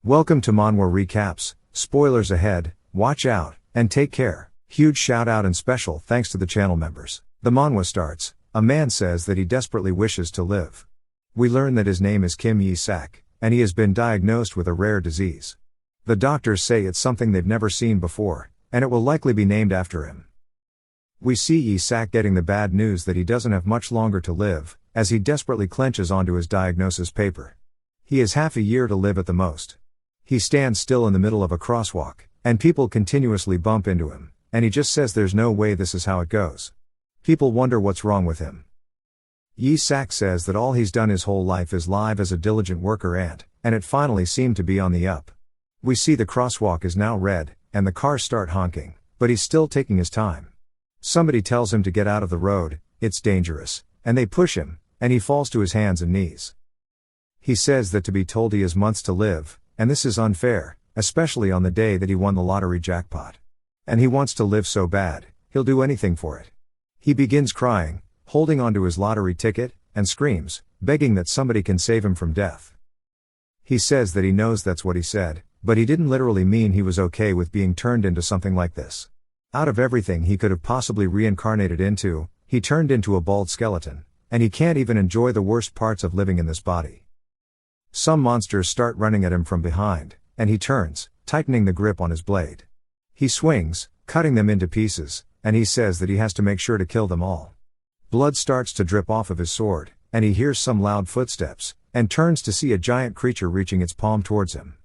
Welcome to Manhwa Recaps, spoilers ahead, watch out, and take care. Huge shout out and special thanks to the channel members. The manhwa starts, a man says that he desperately wishes to live. We learn that his name is Kim Yi-sak, and he has been diagnosed with a rare disease. The doctors say it's something they've never seen before, and it will likely be named after him. We see Yi-sak getting the bad news that he doesn't have much longer to live, as he desperately clenches onto his diagnosis paper. He has half a year to live at the most. He stands still in the middle of a crosswalk, and people continuously bump into him, and he just says there's no way this is how it goes. People wonder what's wrong with him. Yi-sak says that all he's done his whole life is live as a diligent worker ant, and it finally seemed to be on the up. We see the crosswalk is now red, and the cars start honking, but he's still taking his time. Somebody tells him to get out of the road, it's dangerous, and they push him, and he falls to his hands and knees. He says that to be told he has months to live, and this is unfair, especially on the day that he won the lottery jackpot. And he wants to live so bad, he'll do anything for it. He begins crying, holding onto his lottery ticket, and screams, begging that somebody can save him from death. He says that he knows that's what he said, but he didn't literally mean he was okay with being turned into something like this. Out of everything he could have possibly reincarnated into, he turned into a bald skeleton, and he can't even enjoy the worst parts of living in this body. Some monsters start running at him from behind, and he turns, tightening the grip on his blade. He swings, cutting them into pieces, and he says that he has to make sure to kill them all. Blood starts to drip off of his sword, and he hears some loud footsteps, and turns to see a giant creature reaching its palm towards him.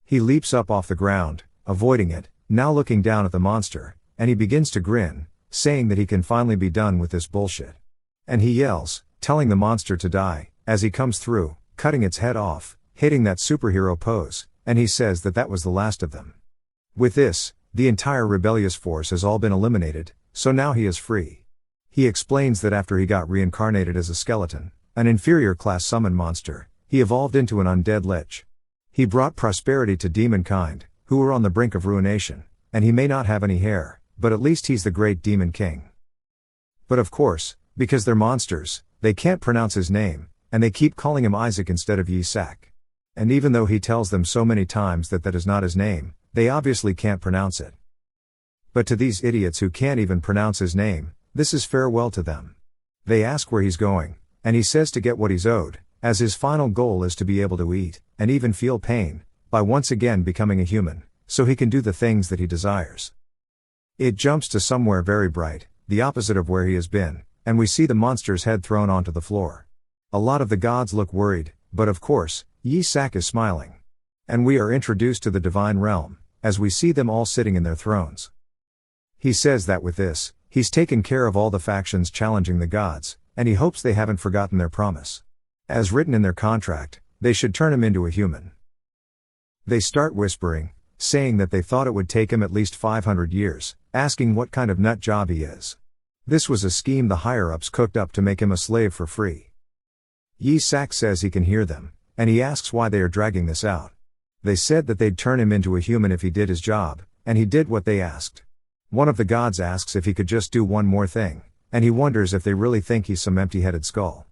He leaps up off the ground, avoiding it, now looking down at the monster, and he begins to grin, saying that he can finally be done with this bullshit. And he yells, telling the monster to die, as he comes through, cutting its head off, hitting that superhero pose, and he says that that was the last of them. With this, the entire rebellious force has all been eliminated, so now he is free. He explains that after he got reincarnated as a skeleton, an inferior class summon monster, he evolved into an undead lich. He brought prosperity to demonkind, who were on the brink of ruination, and he may not have any hair, but at least he's the great demon king. But of course, because they're monsters, they can't pronounce his name, and they keep calling him Isaac instead of Yi-sak. And even though he tells them so many times that that is not his name, they obviously can't pronounce it. But to these idiots who can't even pronounce his name, this is farewell to them. They ask where he's going, and he says to get what he's owed, as his final goal is to be able to eat, and even feel pain, by once again becoming a human, so he can do the things that he desires. It jumps to somewhere very bright, the opposite of where he has been, and we see the monster's head thrown onto the floor. A lot of the gods look worried, but of course, Yi-sak is smiling. And we are introduced to the divine realm, as we see them all sitting in their thrones. He says that with this, he's taken care of all the factions challenging the gods, and he hopes they haven't forgotten their promise. As written in their contract, they should turn him into a human. They start whispering, saying that they thought it would take him at least 500 years, asking what kind of nut job he is. This was a scheme the higher-ups cooked up to make him a slave for free. Yi-sak says he can hear them, and he asks why they are dragging this out. They said that they'd turn him into a human if he did his job, and he did what they asked. One of the gods asks if he could just do one more thing, and he wonders if they really think he's some empty-headed skull.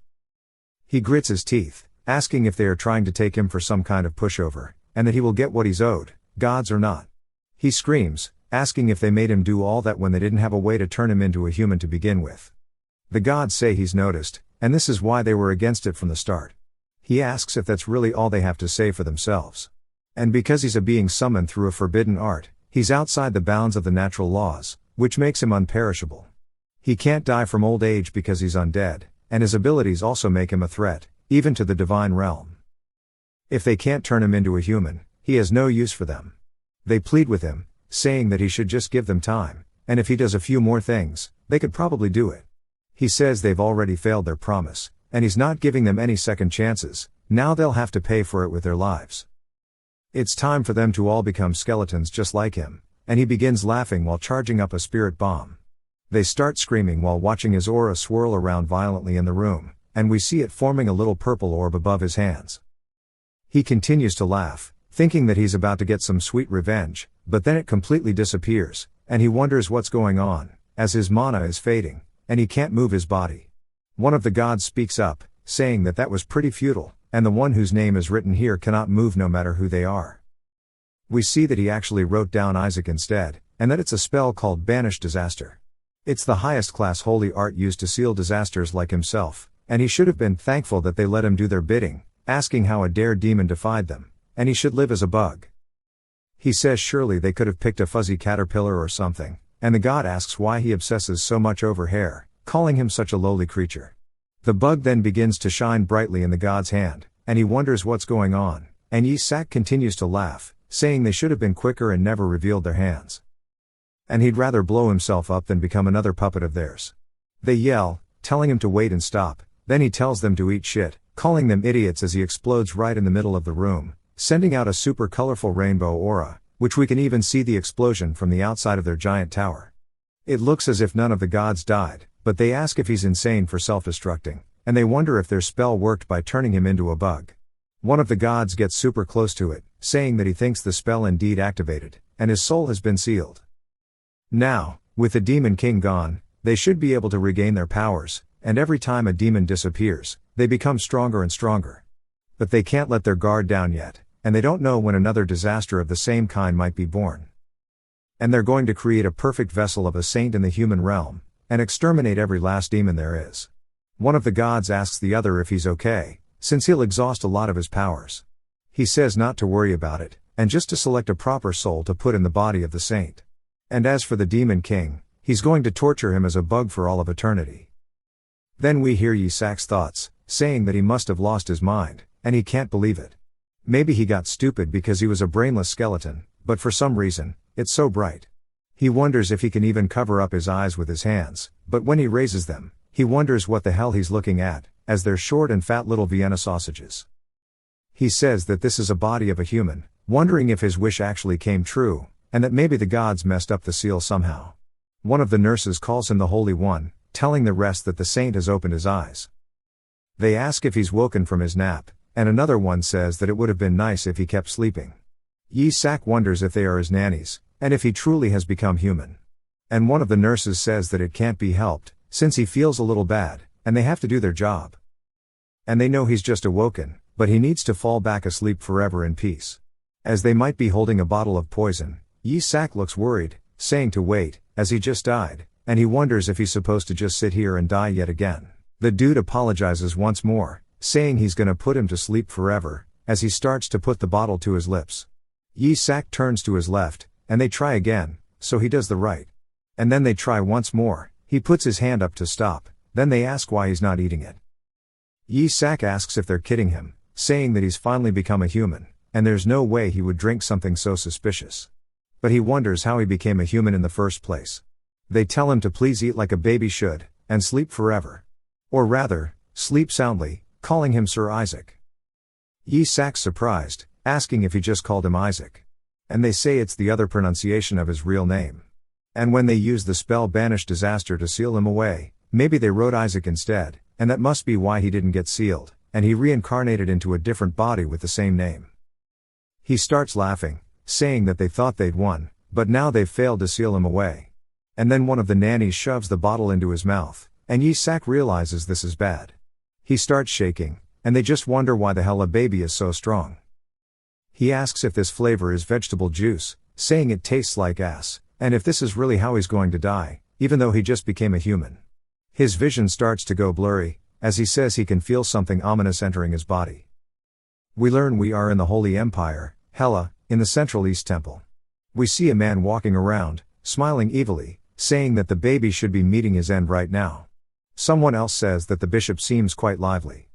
He grits his teeth, asking if they are trying to take him for some kind of pushover, and that he will get what he's owed, gods or not. He screams, asking if they made him do all that when they didn't have a way to turn him into a human to begin with. The gods say he's noticed, and this is why they were against it from the start. He asks if that's really all they have to say for themselves. And because he's a being summoned through a forbidden art, he's outside the bounds of the natural laws, which makes him unperishable. He can't die from old age because he's undead, and his abilities also make him a threat, even to the divine realm. If they can't turn him into a human, he has no use for them. They plead with him, saying that he should just give them time, and if he does a few more things, they could probably do it. He says they've already failed their promise, and he's not giving them any second chances, now they'll have to pay for it with their lives. It's time for them to all become skeletons just like him, and he begins laughing while charging up a spirit bomb. They start screaming while watching his aura swirl around violently in the room, and we see it forming a little purple orb above his hands. He continues to laugh, thinking that he's about to get some sweet revenge, but then it completely disappears, and he wonders what's going on, as his mana is fading, and he can't move his body. One of the gods speaks up, saying that that was pretty futile, and the one whose name is written here cannot move no matter who they are. We see that he actually wrote down Isaac instead, and that it's a spell called Banish Disaster. It's the highest class holy art used to seal disasters like himself, and he should have been thankful that they let him do their bidding, asking how a dare demon defied them, and he should live as a bug. He says surely they could have picked a fuzzy caterpillar or something, and the god asks why he obsesses so much over hair, calling him such a lowly creature. The bug then begins to shine brightly in the god's hand, and he wonders what's going on, and Yisak continues to laugh, saying they should have been quicker and never revealed their hands. And he'd rather blow himself up than become another puppet of theirs. They yell, telling him to wait and stop, then he tells them to eat shit, calling them idiots as he explodes right in the middle of the room, sending out a super colorful rainbow aura, which we can even see the explosion from the outside of their giant tower. It looks as if none of the gods died, but they ask if he's insane for self-destructing, and they wonder if their spell worked by turning him into a bug. One of the gods gets super close to it, saying that he thinks the spell indeed activated, and his soul has been sealed. Now, with the demon king gone, they should be able to regain their powers, and every time a demon disappears, they become stronger and stronger. But they can't let their guard down yet, and they don't know when another disaster of the same kind might be born. And they're going to create a perfect vessel of a saint in the human realm, and exterminate every last demon there is. One of the gods asks the other if he's okay, since he'll exhaust a lot of his powers. He says not to worry about it, and just to select a proper soul to put in the body of the saint. And as for the demon king, he's going to torture him as a bug for all of eternity. Then we hear Yisak's thoughts, saying that he must have lost his mind, and he can't believe it. Maybe he got stupid because he was a brainless skeleton, but for some reason, it's so bright. He wonders if he can even cover up his eyes with his hands, but when he raises them, he wonders what the hell he's looking at, as they're short and fat little Vienna sausages. He says that this is a body of a human, wondering if his wish actually came true, and that maybe the gods messed up the seal somehow. One of the nurses calls him the Holy One, telling the rest that the saint has opened his eyes. They ask if he's woken from his nap, and another one says that it would have been nice if he kept sleeping. Yisak wonders if they are his nannies, and if he truly has become human. And one of the nurses says that it can't be helped, since he feels a little bad, and they have to do their job. And they know he's just awoken, but he needs to fall back asleep forever in peace. As they might be holding a bottle of poison, Yisak looks worried, saying to wait, as he just died, and he wonders if he's supposed to just sit here and die yet again. The dude apologizes once more, saying he's gonna put him to sleep forever, as he starts to put the bottle to his lips. Yisak turns to his left, and they try again, so he does the right. And then they try once more, he puts his hand up to stop, then they ask why he's not eating it. Yisak asks if they're kidding him, saying that he's finally become a human, and there's no way he would drink something so suspicious. But he wonders how he became a human in the first place. They tell him to please eat like a baby should, and sleep forever. Or rather, sleep soundly, calling him Sir Isaac. Yisak's surprised, asking if he just called him Isaac. And they say it's the other pronunciation of his real name. And when they use the spell Banish Disaster to seal him away, maybe they wrote Isaac instead, and that must be why he didn't get sealed, and he reincarnated into a different body with the same name. He starts laughing, saying that they thought they'd won, but now they've failed to seal him away. And then one of the nannies shoves the bottle into his mouth, and Yisak realizes this is bad. He starts shaking, and they just wonder why the hell a baby is so strong. He asks if this flavor is vegetable juice, saying it tastes like ass, and if this is really how he's going to die, even though he just became a human. His vision starts to go blurry, as he says he can feel something ominous entering his body. We learn we are in the Holy Empire, Hela, in the Central East Temple. We see a man walking around, smiling evilly, saying that the baby should be meeting his end right now. Someone else says that the bishop seems quite lively.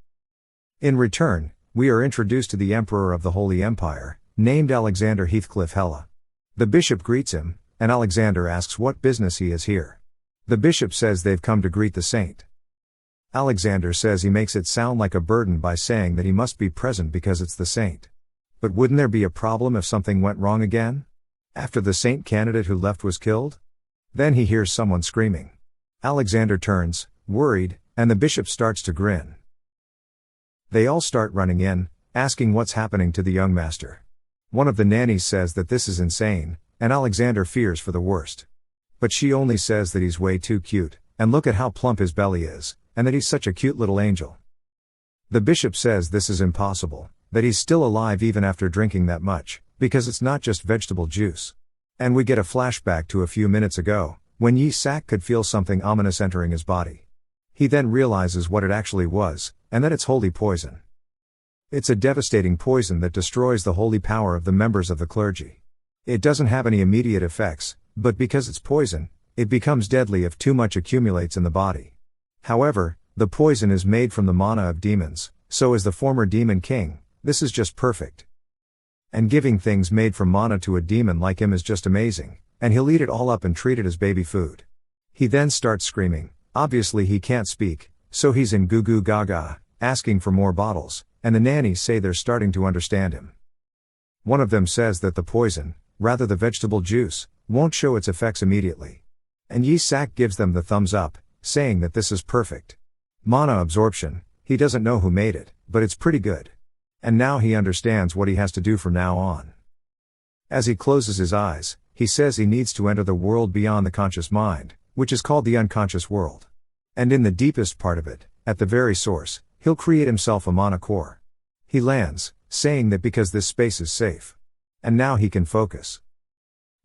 In return, we are introduced to the Emperor of the Holy Empire, named Alexander Heathcliff Hela. The bishop greets him, and Alexander asks what business he is here. The bishop says they've come to greet the saint. Alexander says he makes it sound like a burden by saying that he must be present because it's the saint. But wouldn't there be a problem if something went wrong again? After the saint candidate who left was killed? Then he hears someone screaming. Alexander turns, worried, and the bishop starts to grin. They all start running in, asking what's happening to the young master. One of the nannies says that this is insane, and Alexander fears for the worst. But she only says that he's way too cute, and look at how plump his belly is, and that he's such a cute little angel. The bishop says this is impossible, that he's still alive even after drinking that much, because it's not just vegetable juice. And we get a flashback to a few minutes ago, when Yi Sak could feel something ominous entering his body. He then realizes what it actually was, and that it's holy poison. It's a devastating poison that destroys the holy power of the members of the clergy. It doesn't have any immediate effects, but because it's poison, it becomes deadly if too much accumulates in the body. However, the poison is made from the mana of demons, so as the former demon king, this is just perfect. And giving things made from mana to a demon like him is just amazing, and he'll eat it all up and treat it as baby food. He then starts screaming. Obviously he can't speak, so he's in goo goo gaga, asking for more bottles, and the nannies say they're starting to understand him. One of them says that the poison, rather the vegetable juice, won't show its effects immediately. And Yi Sak gives them the thumbs up, saying that this is perfect. Mana absorption, he doesn't know who made it, but it's pretty good. And now he understands what he has to do from now on. As he closes his eyes, he says he needs to enter the world beyond the conscious mind, which is called the unconscious world. And in the deepest part of it, at the very source, he'll create himself a mana core. He lands, saying that because this space is safe. And now he can focus.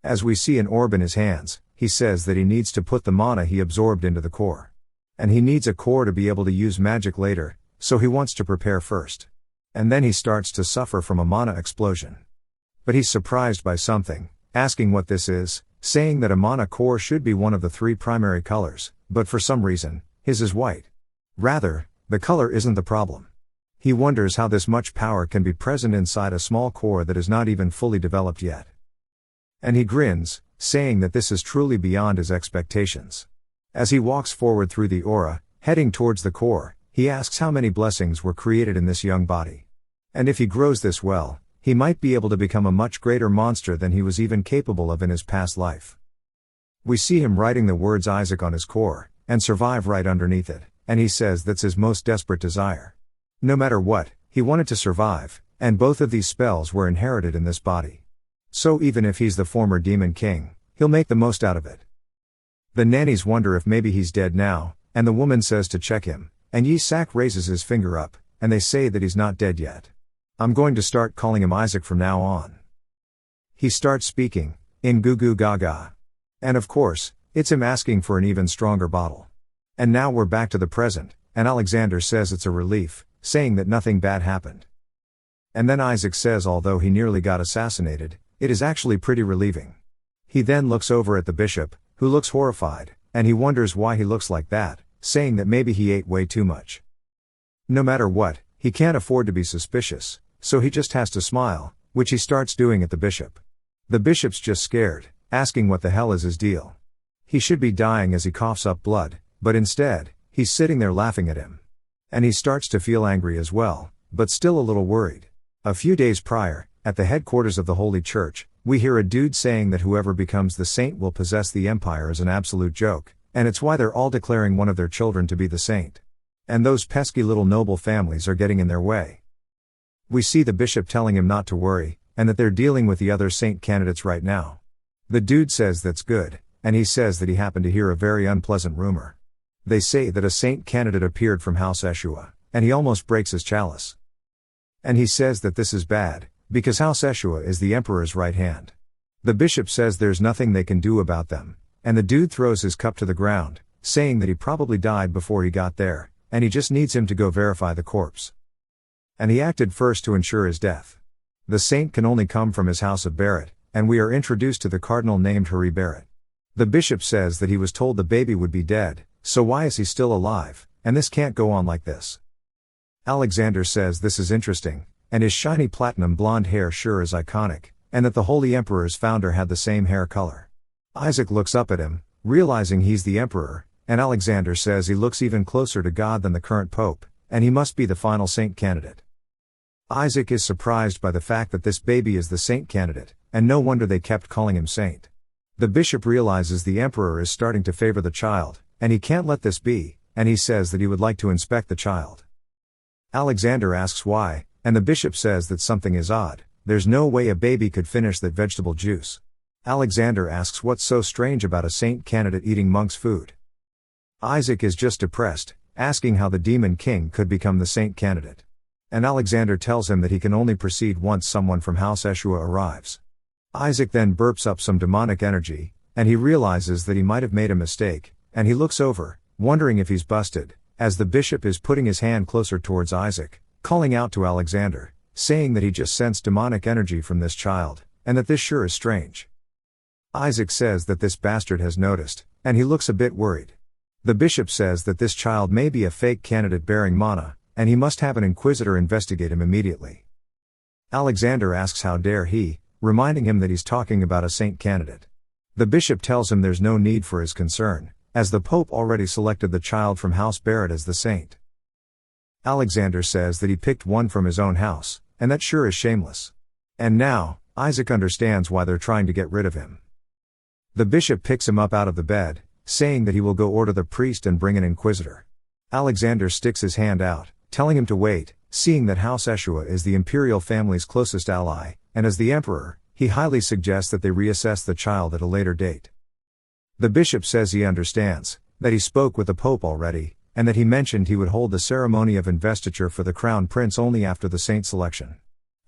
As we see an orb in his hands, he says that he needs to put the mana he absorbed into the core. And he needs a core to be able to use magic later, so he wants to prepare first. And then he starts to suffer from a mana explosion. But he's surprised by something, asking what this is, saying that a mana core should be one of the 3 primary colors, but for some reason, his is white. Rather, the color isn't the problem. He wonders how this much power can be present inside a small core that is not even fully developed yet. And he grins, saying that this is truly beyond his expectations. As he walks forward through the aura, heading towards the core, he asks how many blessings were created in this young body. And if he grows this well, he might be able to become a much greater monster than he was even capable of in his past life. We see him writing the words Isaac on his core, and survive right underneath it, and he says that's his most desperate desire. No matter what, he wanted to survive, and both of these spells were inherited in this body. So even if he's the former demon king, he'll make the most out of it. The nannies wonder if maybe he's dead now, and the woman says to check him, and Yi Sak raises his finger up, and they say that he's not dead yet. I'm going to start calling him Isaac from now on. He starts speaking, in goo goo gaga. And of course, it's him asking for an even stronger bottle. And now we're back to the present, and Alexander says it's a relief, saying that nothing bad happened. And then Isaac says although he nearly got assassinated, it is actually pretty relieving. He then looks over at the bishop, who looks horrified, and he wonders why he looks like that, saying that maybe he ate way too much. No matter what, he can't afford to be suspicious, so he just has to smile, which he starts doing at the bishop. The bishop's just scared, asking what the hell is his deal. He should be dying as he coughs up blood, but instead, he's sitting there laughing at him. And he starts to feel angry as well, but still a little worried. A few days prior, at the headquarters of the Holy Church, we hear a dude saying that whoever becomes the saint will possess the empire as an absolute joke, and it's why they're all declaring one of their children to be the saint. And those pesky little noble families are getting in their way. We see the bishop telling him not to worry, and that they're dealing with the other saint candidates right now. The dude says that's good, and he says that he happened to hear a very unpleasant rumor. They say that a saint candidate appeared from House Esua, and he almost breaks his chalice. And he says that this is bad, because House Esua is the emperor's right hand. The bishop says there's nothing they can do about them, and the dude throws his cup to the ground, saying that he probably died before he got there, and he just needs him to go verify the corpse. And he acted first to ensure his death. The saint can only come from his house of Barrett, and we are introduced to the cardinal named Harry Barrett. The bishop says that he was told the baby would be dead, so why is he still alive, and this can't go on like this. Alexander says this is interesting, and his shiny platinum blonde hair sure is iconic, and that the Holy Emperor's founder had the same hair color. Isaac looks up at him, realizing he's the emperor, and Alexander says he looks even closer to God than the current pope, and he must be the final saint candidate. Isaac is surprised by the fact that this baby is the saint candidate, and no wonder they kept calling him saint. The bishop realizes the emperor is starting to favor the child, and he can't let this be, and he says that he would like to inspect the child. Alexander asks why, and the bishop says that something is odd. There's no way a baby could finish that vegetable juice. Alexander asks what's so strange about a saint candidate eating monk's food. Isaac is just depressed, asking how the demon king could become the saint candidate. And Alexander tells him that he can only proceed once someone from House Esua arrives. Isaac then burps up some demonic energy, and he realizes that he might have made a mistake, and he looks over, wondering if he's busted, as the bishop is putting his hand closer towards Isaac, calling out to Alexander, saying that he just sensed demonic energy from this child, and that this sure is strange. Isaac says that this bastard has noticed, and he looks a bit worried. The bishop says that this child may be a fake candidate bearing mana, and he must have an inquisitor investigate him immediately. Alexander asks how dare he, reminding him that he's talking about a saint candidate. The bishop tells him there's no need for his concern, as the Pope already selected the child from House Barrett as the saint. Alexander says that he picked one from his own house, and that sure is shameless. And now, Isaac understands why they're trying to get rid of him. The bishop picks him up out of the bed, saying that he will go order the priest and bring an inquisitor. Alexander sticks his hand out, telling him to wait, seeing that House Esua is the imperial family's closest ally, and as the emperor, he highly suggests that they reassess the child at a later date. The bishop says he understands, that he spoke with the Pope already, and that he mentioned he would hold the ceremony of investiture for the crown prince only after the saint selection.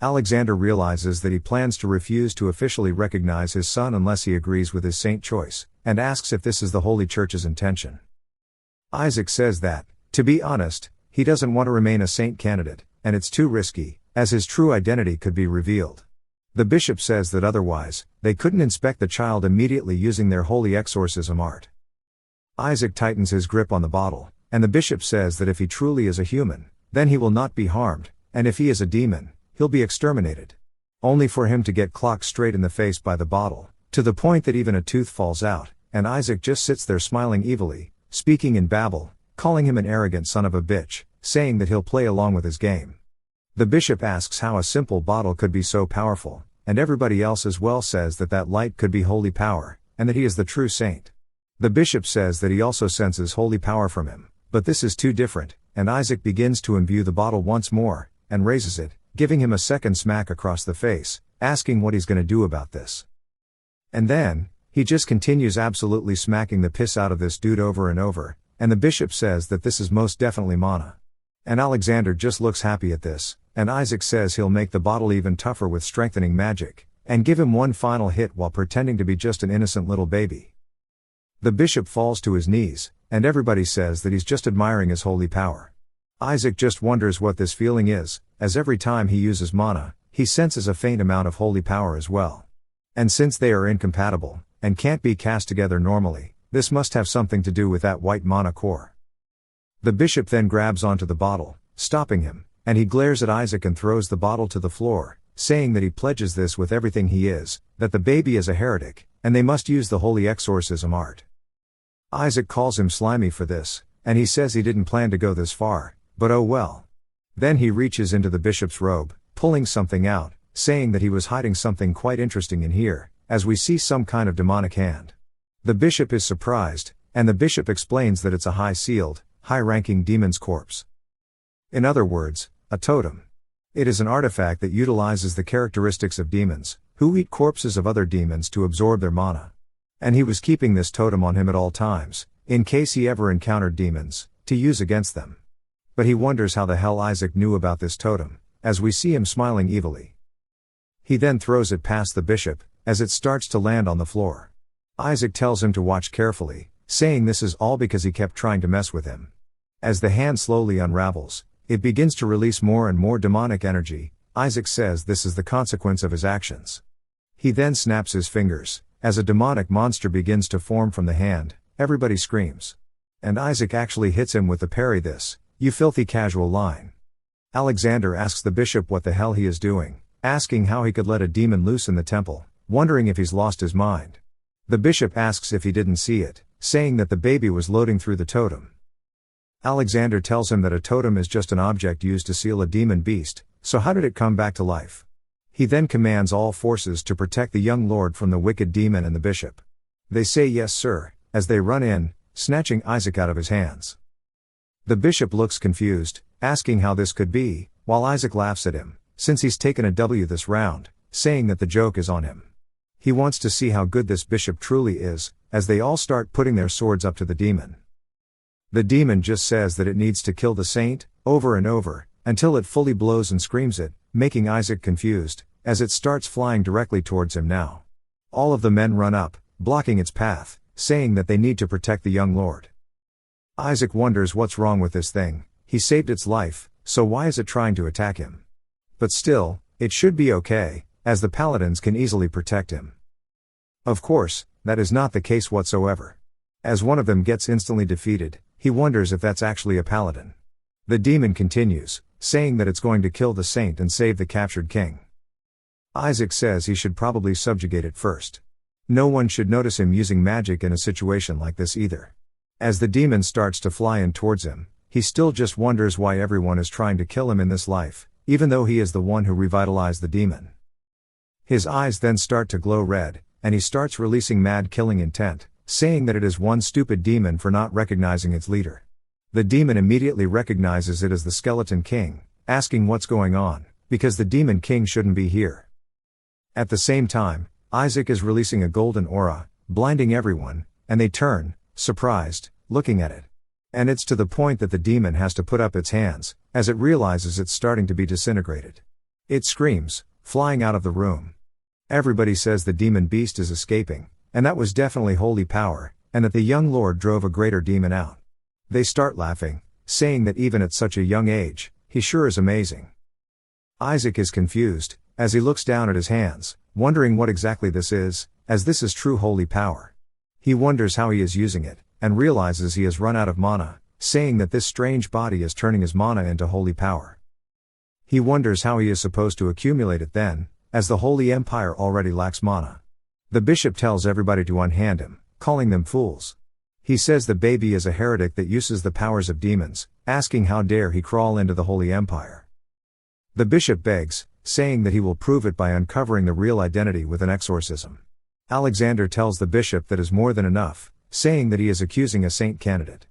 Alexander realizes that he plans to refuse to officially recognize his son unless he agrees with his saint choice, and asks if this is the Holy Church's intention. Isaac says that, to be honest, he doesn't want to remain a saint candidate, and it's too risky, as his true identity could be revealed. The bishop says that otherwise, they couldn't inspect the child immediately using their holy exorcism art. Isaac tightens his grip on the bottle, and the bishop says that if he truly is a human, then he will not be harmed, and if he is a demon, he'll be exterminated. Only for him to get clocked straight in the face by the bottle, to the point that even a tooth falls out, and Isaac just sits there smiling evilly, speaking in babble, calling him an arrogant son of a bitch, saying that he'll play along with his game. The bishop asks how a simple bottle could be so powerful, and everybody else as well says that that light could be holy power, and that he is the true saint. The bishop says that he also senses holy power from him, but this is too different, and Isaac begins to imbue the bottle once more, and raises it, giving him a second smack across the face, asking what he's going to do about this. And then, he just continues absolutely smacking the piss out of this dude over and over, and the bishop says that this is most definitely mana. And Alexander just looks happy at this, and Isaac says he'll make the bottle even tougher with strengthening magic, and give him one final hit while pretending to be just an innocent little baby. The bishop falls to his knees, and everybody says that he's just admiring his holy power. Isaac just wonders what this feeling is, as every time he uses mana, he senses a faint amount of holy power as well. And since they are incompatible, and can't be cast together normally, this must have something to do with that white mana core. The bishop then grabs onto the bottle, stopping him, and he glares at Isaac and throws the bottle to the floor, saying that he pledges this with everything he is, that the baby is a heretic, and they must use the holy exorcism art. Isaac calls him slimy for this, and he says he didn't plan to go this far, but oh well. Then he reaches into the bishop's robe, pulling something out, saying that he was hiding something quite interesting in here, as we see some kind of demonic hand. The bishop is surprised, and the bishop explains that it's a high-sealed, high-ranking demon's corpse. In other words, a totem. It is an artifact that utilizes the characteristics of demons, who eat corpses of other demons to absorb their mana. And he was keeping this totem on him at all times, in case he ever encountered demons, to use against them. But he wonders how the hell Isaac knew about this totem, as we see him smiling evilly. He then throws it past the bishop, as it starts to land on the floor. Isaac tells him to watch carefully, saying this is all because he kept trying to mess with him. As the hand slowly unravels, it begins to release more and more demonic energy. Isaac says this is the consequence of his actions. He then snaps his fingers, as a demonic monster begins to form from the hand. Everybody screams. And Isaac actually hits him with the parry this, "You filthy casual" line. Alexander asks the bishop what the hell he is doing, asking how he could let a demon loose in the temple, wondering if he's lost his mind. The bishop asks if he didn't see it, saying that the baby was loading through the totem. Alexander tells him that a totem is just an object used to seal a demon beast, so how did it come back to life? He then commands all forces to protect the young lord from the wicked demon and the bishop. They say yes sir, as they run in, snatching Isaac out of his hands. The bishop looks confused, asking how this could be, while Isaac laughs at him, since he's taken a W this round, saying that the joke is on him. He wants to see how good this bishop truly is, as they all start putting their swords up to the demon. The demon just says that it needs to kill the saint, over and over, until it fully blows and screams it, making Isaac confused, as it starts flying directly towards him now. All of the men run up, blocking its path, saying that they need to protect the young lord. Isaac wonders what's wrong with this thing. He saved its life, so why is it trying to attack him? But still, it should be okay, as the paladins can easily protect him. Of course, that is not the case whatsoever. As one of them gets instantly defeated, he wonders if that's actually a paladin. The demon continues, saying that it's going to kill the saint and save the captured king. Isaac says he should probably subjugate it first. No one should notice him using magic in a situation like this either. As the demon starts to fly in towards him, he still just wonders why everyone is trying to kill him in this life, even though he is the one who revitalized the demon. His eyes then start to glow red, and he starts releasing mad killing intent, saying that it is one stupid demon for not recognizing its leader. The demon immediately recognizes it as the Skeleton King, asking what's going on, because the Demon King shouldn't be here. At the same time, Isaac is releasing a golden aura, blinding everyone, and they turn, surprised, looking at it. And it's to the point that the demon has to put up its hands, as it realizes it's starting to be disintegrated. It screams, flying out of the room. Everybody says the demon beast is escaping, and that was definitely holy power, and that the young lord drove a greater demon out. They start laughing, saying that even at such a young age, he sure is amazing. Isaac is confused, as he looks down at his hands, wondering what exactly this is, as this is true holy power. He wonders how he is using it, and realizes he has run out of mana, saying that this strange body is turning his mana into holy power. He wonders how he is supposed to accumulate it then, as the Holy Empire already lacks mana. The bishop tells everybody to unhand him, calling them fools. He says the baby is a heretic that uses the powers of demons, asking how dare he crawl into the Holy Empire. The bishop begs, saying that he will prove it by uncovering the real identity with an exorcism. Alexander tells the bishop that is more than enough, saying that he is accusing a saint candidate.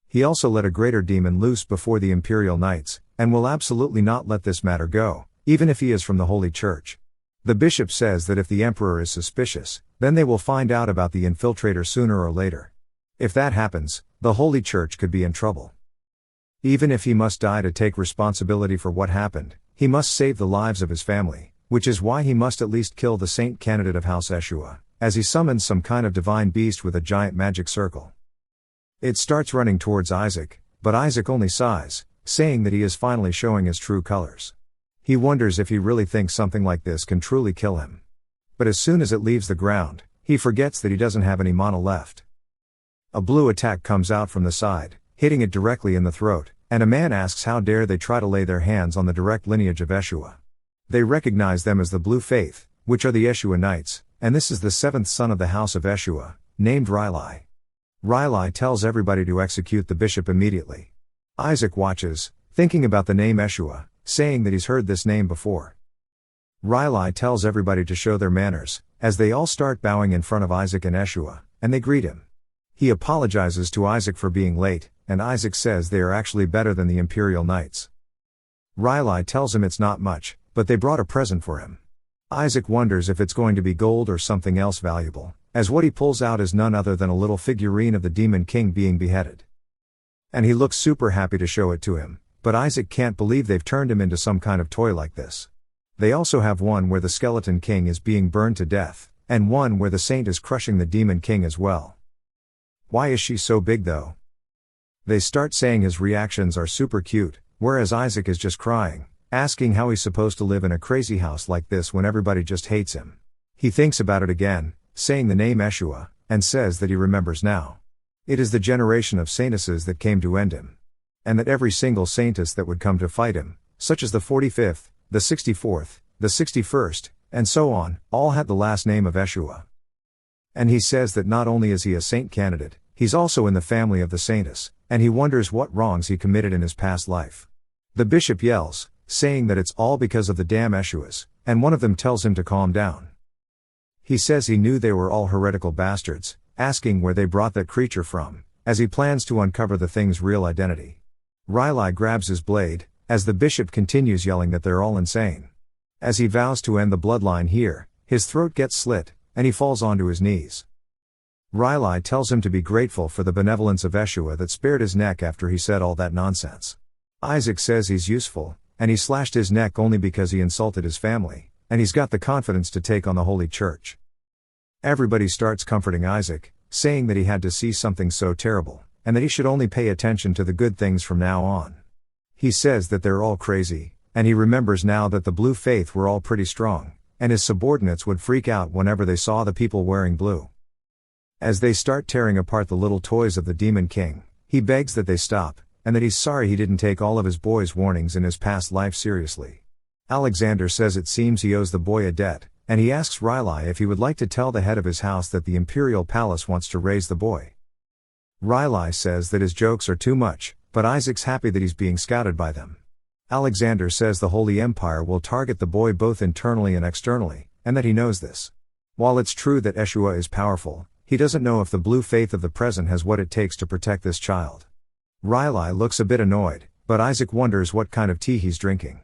He also let a greater demon loose before the imperial knights, and will absolutely not let this matter go, even if he is from the Holy Church. The bishop says that if the emperor is suspicious, then they will find out about the infiltrator sooner or later. If that happens, the Holy Church could be in trouble. Even if he must die to take responsibility for what happened, he must save the lives of his family, which is why he must at least kill the saint candidate of House Esua, as he summons some kind of divine beast with a giant magic circle. It starts running towards Isaac, but Isaac only sighs, saying that he is finally showing his true colors. He wonders if he really thinks something like this can truly kill him. But as soon as it leaves the ground, he forgets that he doesn't have any mana left. A blue attack comes out from the side, hitting it directly in the throat, and a man asks how dare they try to lay their hands on the direct lineage of Esua. They recognize them as the Blue Faith, which are the Esua Knights, and this is the seventh son of the house of Esua, named Rilai. Rilai tells everybody to execute the bishop immediately. Isaac watches, thinking about the name Esua, saying that he's heard this name before. Rilai tells everybody to show their manners, as they all start bowing in front of Isaac and Esua, and they greet him. He apologizes to Isaac for being late, and Isaac says they are actually better than the Imperial Knights. Rilai tells him it's not much, but they brought a present for him. Isaac wonders if it's going to be gold or something else valuable, as what he pulls out is none other than a little figurine of the Demon King being beheaded. And he looks super happy to show it to him, but Isaac can't believe they've turned him into some kind of toy like this. They also have one where the Skeleton King is being burned to death, and one where the saint is crushing the Demon King as well. Why is she so big though? They start saying his reactions are super cute, whereas Isaac is just crying, asking how he's supposed to live in a crazy house like this when everybody just hates him. He thinks about it again, saying the name Esua, and says that he remembers now. It is the generation of saintesses that came to end him. And that every single saintess that would come to fight him, such as the 45th, the 64th, the 61st, and so on, all had the last name of Esua. And he says that not only is he a saint candidate, he's also in the family of the saintess, and he wonders what wrongs he committed in his past life. The bishop yells, saying that it's all because of the damn Esuas, and one of them tells him to calm down. He says he knew they were all heretical bastards, asking where they brought that creature from, as he plans to uncover the thing's real identity. Rilai grabs his blade, as the bishop continues yelling that they're all insane. As he vows to end the bloodline here, his throat gets slit, and he falls onto his knees. Riley tells him to be grateful for the benevolence of Esua that spared his neck after he said all that nonsense. Isaac says he's useful, and he slashed his neck only because he insulted his family, and he's got the confidence to take on the Holy Church. Everybody starts comforting Isaac, saying that he had to see something so terrible, and that he should only pay attention to the good things from now on. He says that they're all crazy, and he remembers now that the blue faith were all pretty strong, and his subordinates would freak out whenever they saw the people wearing blue. As they start tearing apart the little toys of the Demon King, he begs that they stop, and that he's sorry he didn't take all of his boy's warnings in his past life seriously. Alexander says it seems he owes the boy a debt, and he asks Riley if he would like to tell the head of his house that the Imperial Palace wants to raise the boy. Riley says that his jokes are too much, but Isaac's happy that he's being scouted by them. Alexander says the Holy Empire will target the boy both internally and externally, and that he knows this. While it's true that Esua is powerful, he doesn't know if the blue faith of the present has what it takes to protect this child. Riley looks a bit annoyed, but Isaac wonders what kind of tea he's drinking.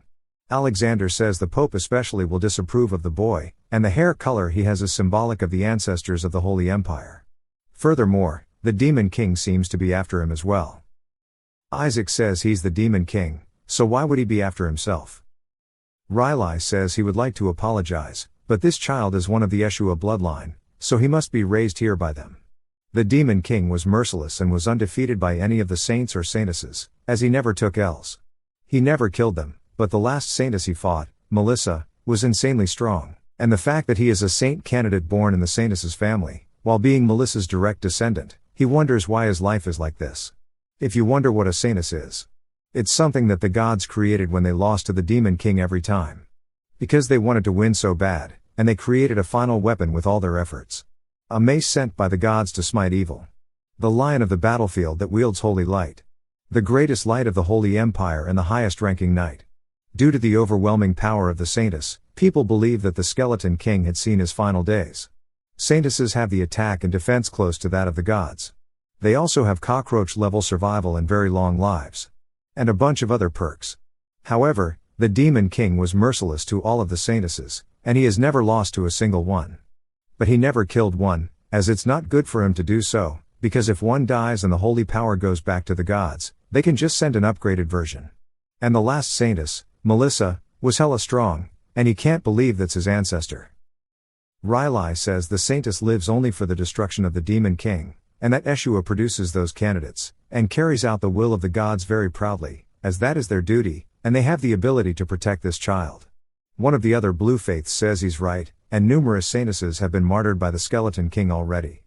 Alexander says the Pope especially will disapprove of the boy, and the hair color he has is symbolic of the ancestors of the Holy Empire. Furthermore, the Demon King seems to be after him as well. Isaac says he's the Demon King, so why would he be after himself? Riley says he would like to apologize, but this child is one of the Esua bloodline, so he must be raised here by them. The Demon King was merciless and was undefeated by any of the saints or saintesses, as he never took L's. He never killed them, but the last saintess he fought, Melissa, was insanely strong, and the fact that he is a saint candidate born in the saintess's family, while being Melissa's direct descendant, he wonders why his life is like this. If you wonder what a saintess is, it's something that the gods created when they lost to the Demon King every time. Because they wanted to win so bad, and they created a final weapon with all their efforts. A mace sent by the gods to smite evil. The lion of the battlefield that wields holy light. The greatest light of the Holy Empire and the highest-ranking knight. Due to the overwhelming power of the saintess, people believe that the Skeleton King had seen his final days. Saintesses have the attack and defense close to that of the gods. They also have cockroach-level survival and very long lives. And a bunch of other perks. However, the Demon King was merciless to all of the saintesses, and he has never lost to a single one. But he never killed one, as it's not good for him to do so, because if one dies and the holy power goes back to the gods, they can just send an upgraded version. And the last saintess, Melissa, was hella strong, and he can't believe that's his ancestor. Riley says the saintess lives only for the destruction of the Demon King, and that Esua produces those candidates, and carries out the will of the gods very proudly, as that is their duty, and they have the ability to protect this child. One of the other blue faiths says he's right, and numerous saintesses have been martyred by the Skeleton King already.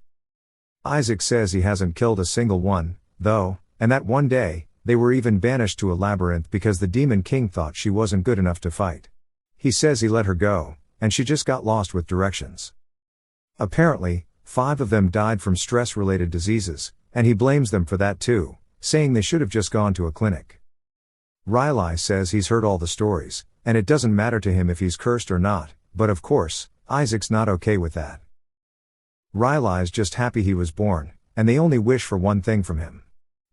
Isaac says he hasn't killed a single one, though, and that one day, they were even banished to a labyrinth because the Demon King thought she wasn't good enough to fight. He says he let her go, and she just got lost with directions. Apparently, 5 of them died from stress-related diseases, and he blames them for that too, saying they should have just gone to a clinic. Riley says he's heard all the stories, and it doesn't matter to him if he's cursed or not, but of course, Isaac's not okay with that. Riley's just happy he was born, and they only wish for one thing from him.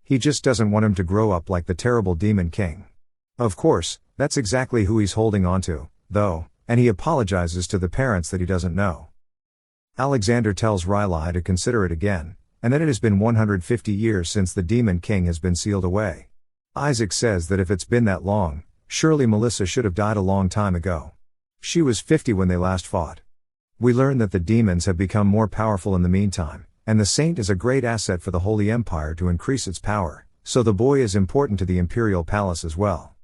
He just doesn't want him to grow up like the terrible Demon King. Of course, that's exactly who he's holding on to, though, and he apologizes to the parents that he doesn't know. Alexander tells Riley to consider it again, and that it has been 150 years since the Demon King has been sealed away. Isaac says that if it's been that long, surely Melissa should have died a long time ago. She was 50 when they last fought. We learn that the demons have become more powerful in the meantime, and the saint is a great asset for the Holy Empire to increase its power, so the boy is important to the Imperial Palace as well.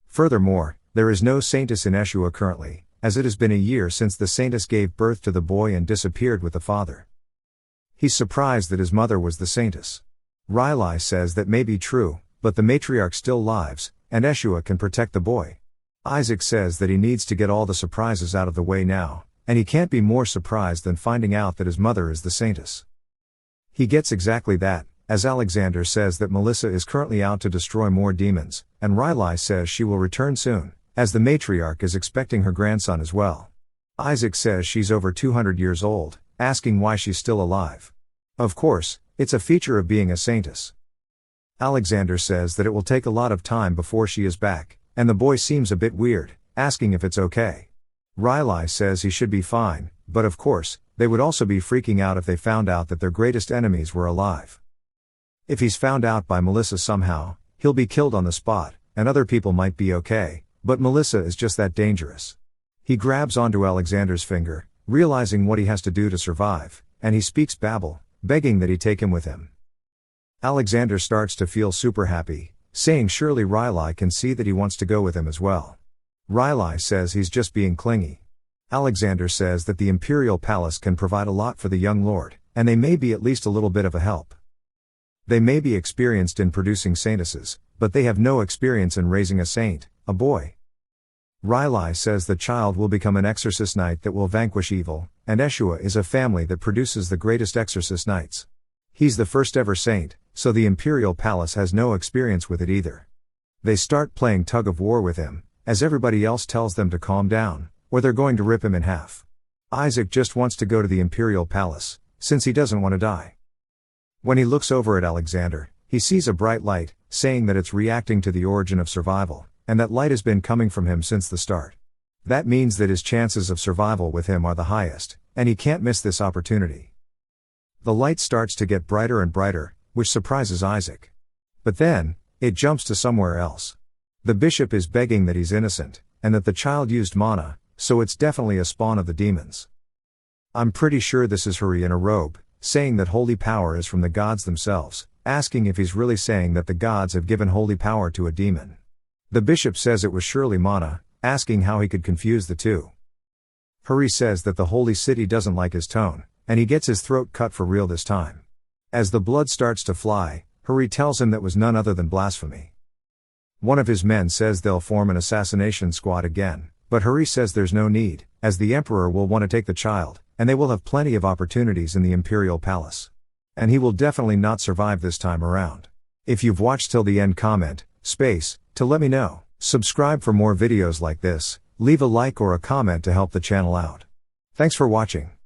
Furthermore, there is no saintess in Esua currently, as it has been a year since the saintess gave birth to the boy and disappeared with the father. He's surprised that his mother was the saintess. Riley says that may be true, but the matriarch still lives, and Esua can protect the boy. Isaac says that he needs to get all the surprises out of the way now, and he can't be more surprised than finding out that his mother is the saintess. He gets exactly that, as Alexander says that Melissa is currently out to destroy more demons, and Riley says she will return soon, as the matriarch is expecting her grandson as well. Isaac says she's over 200 years old, asking why she's still alive. Of course, it's a feature of being a saintess. Alexander says that it will take a lot of time before she is back, and the boy seems a bit weird, asking if it's okay. Riley says he should be fine, But of course, they would also be freaking out if they found out that their greatest enemies were alive. If he's found out by Melissa somehow, he'll be killed on the spot, and other people might be okay, but Melissa is just that dangerous. He grabs onto Alexander's finger, realizing what he has to do to survive, and he speaks babble, begging that he take him with him. Alexander starts to feel super happy, saying surely Riley can see that he wants to go with him as well. Riley says he's just being clingy. Alexander says that the Imperial Palace can provide a lot for the young lord, and they may be at least a little bit of a help. They may be experienced in producing saintesses, but they have no experience in raising a saint, a boy. Riley says the child will become an exorcist knight that will vanquish evil, and Esua is a family that produces the greatest exorcist knights. He's the first ever saint, so the Imperial Palace has no experience with it either. They start playing tug of war with him, as everybody else tells them to calm down, or they're going to rip him in half. Isaac just wants to go to the Imperial Palace, since he doesn't want to die. When he looks over at Alexander, he sees a bright light, saying that it's reacting to the origin of survival, and that light has been coming from him since the start. That means that his chances of survival with him are the highest, and he can't miss this opportunity. The light starts to get brighter and brighter, which surprises Isaac. But then, it jumps to somewhere else. The bishop is begging that he's innocent, and that the child used mana, so it's definitely a spawn of the demons. I'm pretty sure this is Hari in a robe, saying that holy power is from the gods themselves, asking if he's really saying that the gods have given holy power to a demon. The bishop says it was surely mana, asking how he could confuse the two. Hari says that the holy city doesn't like his tone, and he gets his throat cut for real this time. As the blood starts to fly, Hari tells him that was none other than blasphemy. One of his men says they'll form an assassination squad again, but Hari says there's no need, as the emperor will want to take the child, and they will have plenty of opportunities in the Imperial Palace. And he will definitely not survive this time around. If you've watched till the end, comment, space, to let me know. Subscribe for more videos like this, leave a like or a comment to help the channel out. Thanks for watching.